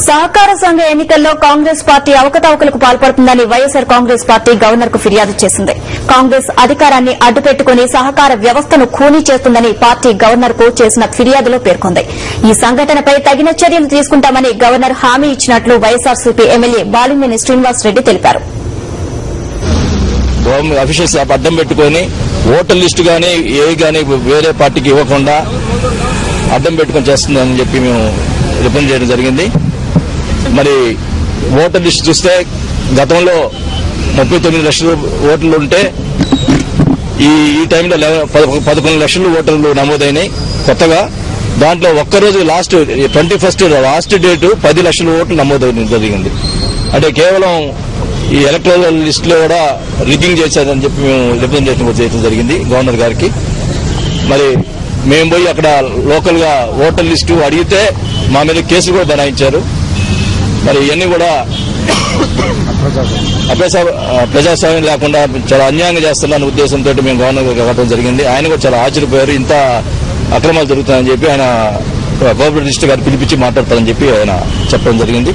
సహకార సంఘ ఎన్నికల్లో కాంగ్రెస్ పార్టీ అవకతవకలకు పాల్పడుతుందని వైఎస్సార్ కాంగ్రెస్ పార్టీ గవర్నర్ కు ఫిర్యాదు చేసింది. కాంగ్రెస్ అధికారాన్ని అడ్డుపెట్టుకుని సహకార వ్యవస్థను ఖూనీ చేస్తుందని పార్టీ గవర్నర్ కు చేసిన ఫిర్యాదులో పేర్కొంది. ఈ సంఘటనపై తగిన చర్యలు తీసుకుంటామని గవర్నర్ హామీ ఇచ్చినట్లు వైఎస్సార్సీపీ ఎమ్మెల్యే బాలినేని శ్రీనివాసరెడ్డి తెలిపారు. అఫీషియల్స్ అడ్డం పెట్టుకుని ఓటర్ లిస్టు గానీ వేరే పార్టీకి ఇవ్వకుండా అడ్డం పెట్టుకుని చేస్తుందని చెప్పి మేము రిప్రజెంట్ చేయడం జరిగింది. మరి ఓటర్ లిస్టు చూస్తే గతంలో 39 లక్షల ఓటర్లు ఉంటే ఈ టైంలో 11 లక్షల ఓటర్లు నమోదైనాయి కొత్తగా. దాంట్లో ఒక్కరోజు లాస్ట్ 21st లాస్ట్ డేటు 10 లక్షల ఓట్లు నమోదైన జరిగింది. అంటే కేవలం ఈ ఎలక్టరల్ లిస్ట్ లో కూడా రిగ్గింగ్ చేశారని చెప్పి మేము రిప్రజెంటేషన్ చేయడం జరిగింది గవర్నర్ గారికి. మరి మేము పోయి అక్కడ లోకల్ గా ఓటర్ లిస్టు అడిగితే మా మీద కేసులు కూడా బనాయించారు. మరి ఇవన్నీ కూడా ప్రజాస్వామ్యం లేకుండా చాలా అన్యాయంగా చేస్తున్న ఉద్దేశంతో మేము గవర్నర్ గారికి అడగడం జరిగింది. ఆయన కూడా చాలా ఆశ్చర్యపోయారు. ఇంత అక్రమాలు జరుగుతాయని చెప్పి ఆయన కోఆపరేటివ్ లిస్ట్ గారు పిలిపించి మాట్లాడతారని చెప్పి ఆయన చెప్పడం జరిగింది.